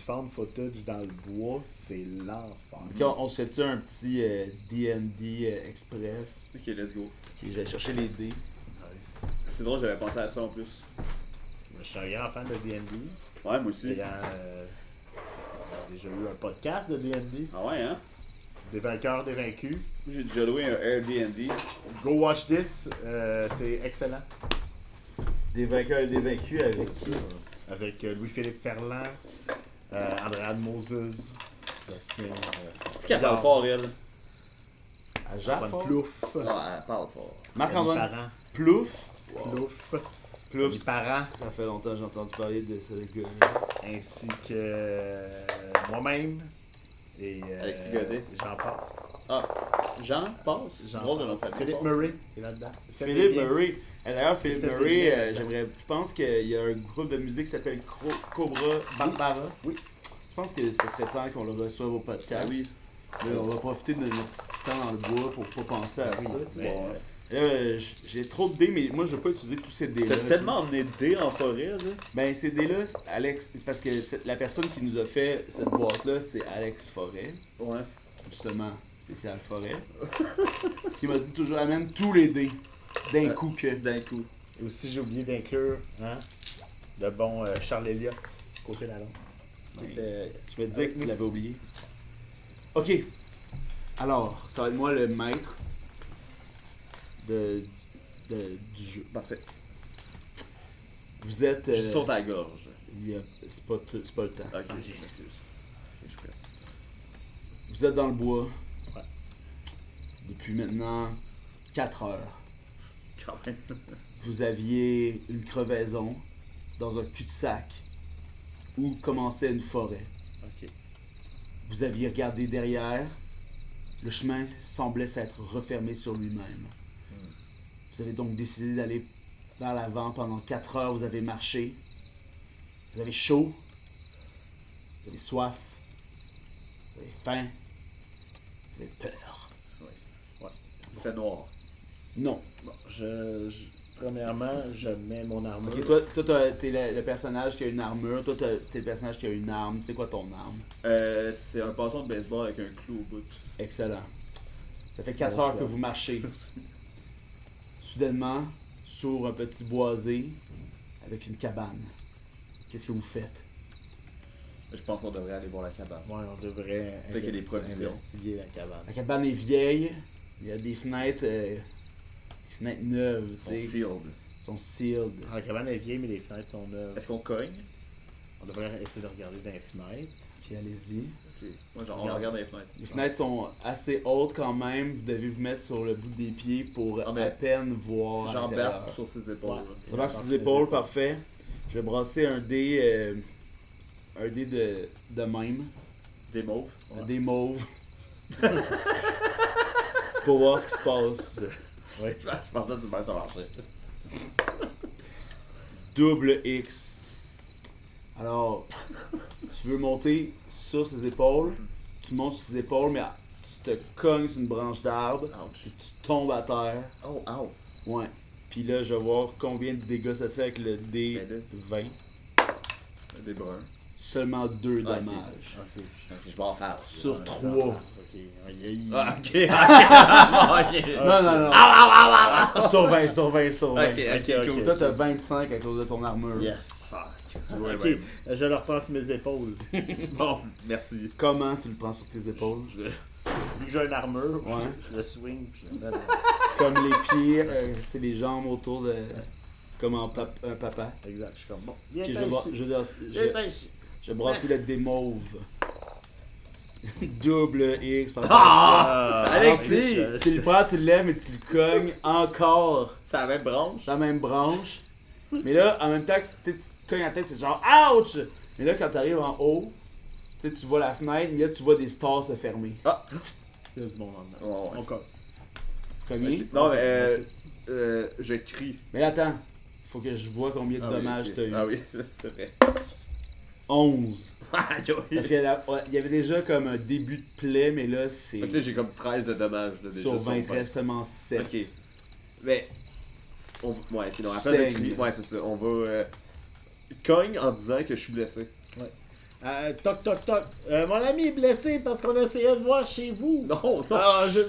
found footage dans le bois, c'est l'enfer. On se fait un petit D&D Express. Ok, let's go. Je vais chercher les dés. Nice. C'est drôle, j'avais pensé à ça en plus. Je suis un grand fan de D&D. Ouais, moi aussi. On a déjà eu un podcast de D&D. Ah ouais, hein? Des vainqueurs, des vaincus. J'ai déjà loué un Airbnb. Go watch this, c'est excellent. Des vainqueurs et des vaincus avec qui? Avec Louis-Philippe Ferland, Andréane Moses, Jasmine C'est qu'elle parle fort, elle. À Jacques. Antoine Plouf, Ouais, elle parle fort. Marc-Antoine Parent, Plouf. Plouf, Plouf. mes parents, Ça fait longtemps que j'ai entendu parler de ce gars. ainsi que moi-même et Alexis Godet. Jean Paul. Ah, Jean passe. Jean Drôle de Paul. nom de famille. Philippe Murray est là-dedans. Philippe Murray. Et d'ailleurs, Philippe Étienne Murray, Denis. je pense qu'il y a un groupe de musique qui s'appelle Cobra Barbara. Oui. Je pense que ce serait temps qu'on le reçoive au podcast. Ah oui. Là, on va profiter de notre petit temps dans le bois pour pas penser à ça. tu sais. mais, Bon, Là, j'ai trop de dés, mais moi je veux pas utiliser tous ces dés-là. T'as tellement emmené de dés en forêt, là. Ben, ces dés-là, Alex, parce que la personne qui nous a fait cette boîte-là, c'est Alex Forêt, Ouais. justement, spécial Forêt, qui m'a dit toujours amène tous les dés d'un coup que. D'un coup. Et aussi, j'ai oublié d'inclure le bon Charles Elia, côté d'Alon. Je me disais que tu l'avais oublié. Ok. Alors, ça va être moi le maître du jeu. Parfait. Vous êtes. Je saute à la gorge. C'est pas le temps. Ok, excuse. Je suis prêt. Vous êtes dans le bois. Ouais. Depuis maintenant 4 heures. Quand même. Vous aviez une crevaison dans un cul-de-sac où commençait une forêt. Ok. Vous aviez regardé derrière. Le chemin semblait s'être refermé sur lui-même. Vous avez donc décidé d'aller vers l'avant pendant 4 heures. Vous avez marché. Vous avez chaud. Vous avez soif. Vous avez faim. Vous avez peur. Il fait noir. Non. Bon, premièrement, je mets mon armure. Ok, toi t'es le personnage qui a une armure. Toi, t'es le personnage qui a une arme. C'est quoi ton arme? C'est un bâton de baseball avec un clou au bout. Excellent. Ça fait 4 Bon heures choix. que vous marchez. Soudainement, s'ouvre un petit boisé avec une cabane. Qu'est-ce que vous faites? Je pense qu'on devrait aller voir la cabane. Ouais, on devrait Peut-être qu'il y a des provisions. investiguer la cabane. La cabane est vieille. Il y a des fenêtres, neuves, Ils tu sais. sont sealed. Sont sealed. La cabane est vieille, mais les fenêtres sont neuves. Est-ce qu'on cogne? On devrait essayer de regarder dans les fenêtres. Ok, allez-y. Ok. Moi, genre, on regarde les fenêtres. Les fenêtres sont assez hautes quand même. Vous devez vous mettre sur le bout des pieds pour Ah, mais à peine voir à l'intérieur. J'embarque sur ses épaules. Ouais. là. J'embarque sur ses épaules, parfait. Je vais brasser un dé, de même. Des mauves. Un dé mauve. Pour voir ce qui se passe. Oui. Je pensais que ça marchait. Double X. Alors, tu veux monter sur ses épaules. Tu montes sur ses épaules, mais tu te cognes sur une branche d'arbre. Ouch. Et tu tombes à terre. Oh, ow. Ouais. Puis là, je vais voir combien de dégâts ça te fait avec le dé Ben, 20. Des bruns. Seulement 2 Ah, ok. dommages. Ok. Ok, je vais en faire. Sur 3. Ok. Aïe, aïe. Ah, ok. Ok. Non, non, non. Sur 20, sur 20, sur 20. Ok, ok, ok. Toi, t'as 25 à cause de ton armure. Yes. Ouais, Ok, ouais. je le reprends sur mes épaules. Bon, merci. Comment tu le prends sur tes épaules? Vu que j'ai une armure, Ouais. je le swing, puis je le mets dans- Comme les pieds, tu sais, les jambes autour de... Comme un papa. Exact, je suis comme bon. Viens Ok, ici. Viens ici. je vais brasser le dé mauve. Double X. encore. Alexis! Tu le prends, tu le lèves, mais tu le cognes encore C'est la même branche? sur la même branche. Mais là, en même temps, tu sais, tu te cognes la tête, c'est genre ouch! Mais là, quand tu arrives en haut, tu sais, tu vois la fenêtre, mais là, tu vois des stars se fermer. Ah! Il y a du monde en dedans. Ouais, ouais. On cogne. Cogné. Ok. Non, mais je crie. Mais attends, faut que je vois combien de Ah oui, dommages ok. t'as eu. Ah oui, c'est vrai. 11. Aïe, aïe. Parce qu'il y avait déjà comme un début de plaie, mais là, c'est Fait que là, j'ai comme 13 de dommages. Là, déjà, sur 20, il sur reste seulement 7. Ok. Mais. Ouais, puis non, à la place de Saigne. crier. Ouais, c'est ça. On va. Cogne en disant que je suis blessé. Toc, toc, toc. Mon ami est blessé parce qu'on essayait de voir chez vous. Non, non. Ah, je... Ok,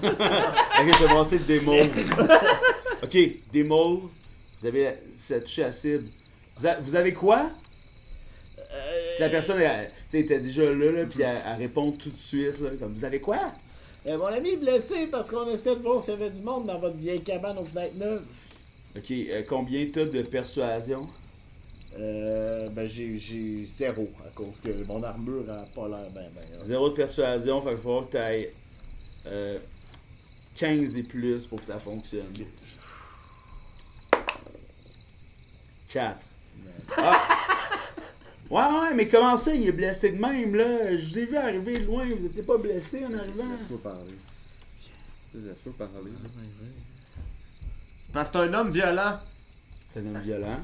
je vais brasser le démo. Ok, démo. Vous avez. Ça a touché la cible. Vous avez quoi? La personne, elle, tu sais, était déjà là, puis elle répond tout de suite, là, comme vous avez quoi? Mon ami est blessé parce qu'on essaie de voir s'il y avait du monde dans votre vieille cabane aux fenêtres neuves. Ok, combien t'as de persuasion? Ben j'ai 0 à cause que mon armure a pas l'air ben. 0 de persuasion, fait qu'il va falloir que t'ailles 15 et plus pour que ça fonctionne. 4. Ah! Ouais, mais comment ça, il est blessé de même, là? Je vous ai vu arriver loin, vous étiez pas blessé en arrivant. Laisse-moi parler. Laisse-moi parler. C'est parce que c'est un homme violent. C'est un homme violent.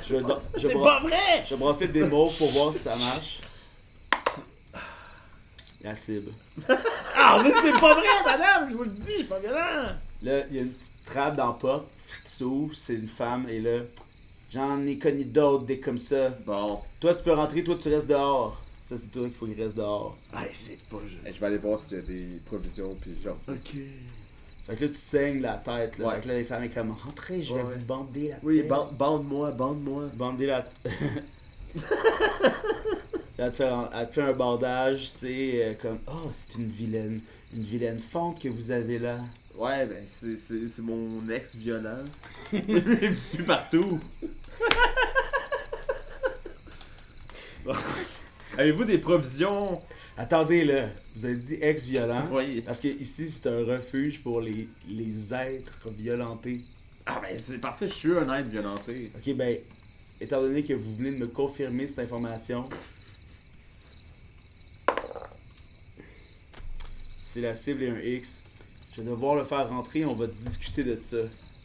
Je vais C'est pas vrai! je vais brasser le démo pour voir si ça marche. La cible. Ah, mais c'est pas vrai, madame! Je vous le dis, je suis pas violent! Là, il y a une petite trappe dans la porte qui s'ouvre, c'est une femme, et là, j'en ai connu d'autres, des comme ça. Bon. Toi, tu peux rentrer, toi, tu restes dehors. Ça, c'est toi qu'il faut qu'il reste dehors. Ah, c'est pas juste. Je vais aller voir s'il y a des provisions, puis genre. Ok. Fait que là, tu saignes la tête, là. Ouais. Fait que là, les femmes sont comme, rentrez, je vais Ouais. vous bander la tête. Oui, bande-moi. Bander la tête. Elle te fait un bandage, tu sais, comme, oh, c'est une vilaine fente que vous avez là. Ouais, ben c'est mon ex violent. Il me suit partout. Avez-vous des provisions? Attendez, là, vous avez dit ex-violent. Oui. Parce que ici, c'est un refuge pour les êtres violentés. Ah ben c'est parfait, je suis un être violenté. Ok, ben, étant donné que vous venez de me confirmer cette information, c'est la cible et un X. Je vais devoir le faire rentrer, on va discuter de ça.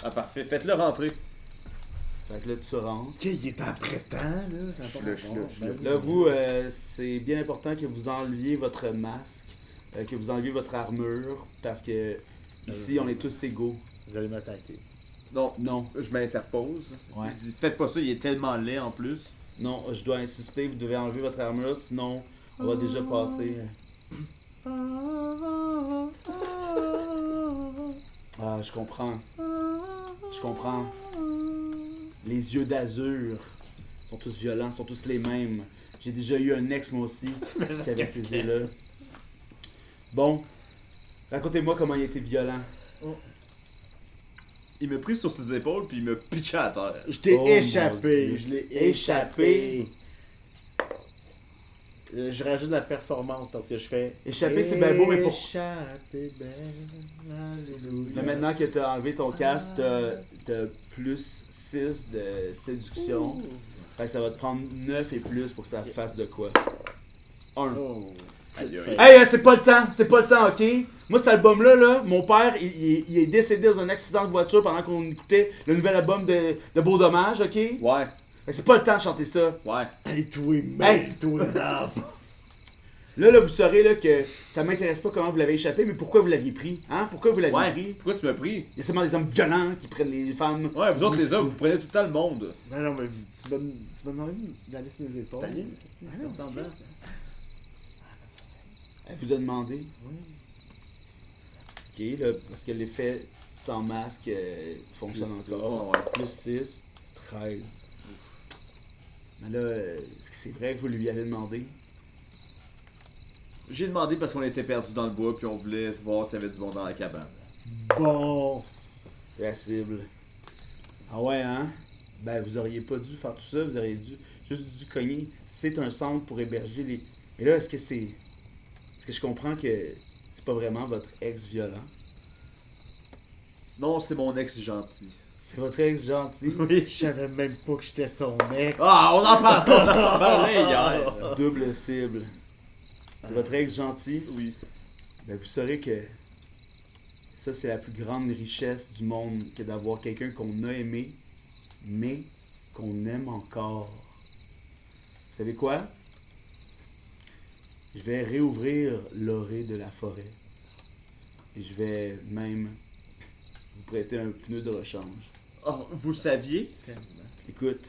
Ah parfait, faites-le rentrer. Fait que là, tu rentres. Ok, il est après temps, là. Ça Je suis là. Là, vous, c'est bien important que vous enleviez votre masque, que vous enleviez votre armure, parce que ici, on est tous égaux. Vous allez m'attaquer. Non, Non, je m'interpose. Ouais. Je dis faites pas ça, il est tellement laid en plus. non, je dois insister, vous devez enlever votre armure, sinon, on va déjà passer. Ah, je comprends. Je comprends. Les yeux d'azur sont tous violents, sont tous les mêmes. J'ai déjà eu un ex, moi aussi, qui avait ces yeux-là. Bon, racontez-moi comment il était violent. Il m'a pris sur ses épaules puis il m'a pitché à terre. Je t'ai Oh, mon échappé. Dieu. Je l'ai Échappé. échappé. Je rajoute de la performance parce que je fais. Échappé, c'est bien beau, mais pour... Échappé, belle, alléluia. Là, maintenant que tu as enlevé ton casque, t'as plus 6 de séduction. Fait que ça va te prendre 9 et plus pour que ça fasse de quoi? 1. Oh. Aïe, aïe. Hey, c'est pas le temps, ok? Moi, cet album-là, mon père, il est décédé dans un accident de voiture pendant qu'on écoutait le nouvel album de Beau Dommage, ok? Fait Ouais, que c'est pas le temps de chanter ça. ouais. Hey, toi, mêle-toi, les enfants. Là, vous saurez là, que ça m'intéresse pas comment vous l'avez échappé, mais pourquoi vous l'aviez pris? Hein? Pourquoi vous l'aviez Ouais. pris? Pourquoi tu m'as pris? Il y a seulement des hommes violents qui prennent les femmes. Ouais, vous autres les hommes, vous prenez tout le temps le monde. Non, mais tu m'as demandé d'aller sur mes épaules. Elle vous a demandé. Ok, là, parce que l'effet sans masque fonctionne Plus encore. ça, ouais. Plus 6, 13. Mais là, est-ce que c'est vrai que vous lui avez demandé? J'ai demandé parce qu'on était perdus dans le bois puis on voulait voir s'il y avait du monde dans la cabane. Bon. C'est la cible. Ah ouais, hein? Ben, vous auriez pas dû faire tout ça, vous auriez juste dû cogner. C'est un centre pour héberger les... Mais là, est-ce que je comprends que c'est pas vraiment votre ex violent? Non, c'est mon ex gentil. C'est votre ex gentil? Oui. Je savais même pas que j'étais son mec. Ah, on en parlait hier. Double cible. C'est votre ex gentil? Oui. Ben, vous saurez que ça, c'est la plus grande richesse du monde que d'avoir quelqu'un qu'on a aimé, mais qu'on aime encore. Vous savez quoi? Je vais réouvrir l'orée de la forêt. Et je vais même vous prêter un pneu de rechange. Oh, vous saviez? Écoute,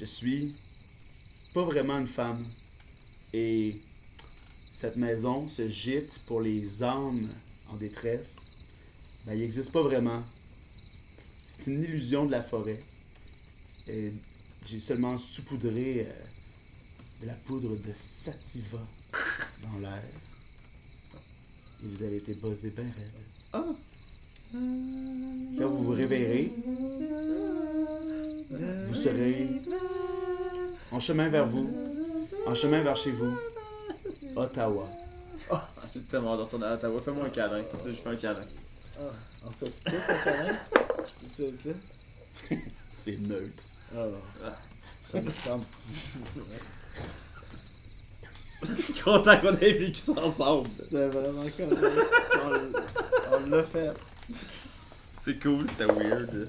je suis pas vraiment une femme. Et cette maison, ce gîte pour les âmes en détresse, ben, il n'existe pas vraiment. C'est une illusion de la forêt. Et j'ai seulement saupoudré de la poudre de sativa dans l'air. Et vous avez été buzzé bien raide. Ah! Quand vous vous réveillerez, vous serez en chemin vers vous, en chemin vers chez vous, Ottawa. J'ai tellement hâte de retourner à Ottawa. Fais-moi un câlin. Là, je fais un câlin. On se fait tous un câlin? Tu sais ça? C'est neutre. Ça me tente. Content qu'on ait vécu ça ensemble. C'était vraiment correct. On l'a fait. C'est cool, c'était weird.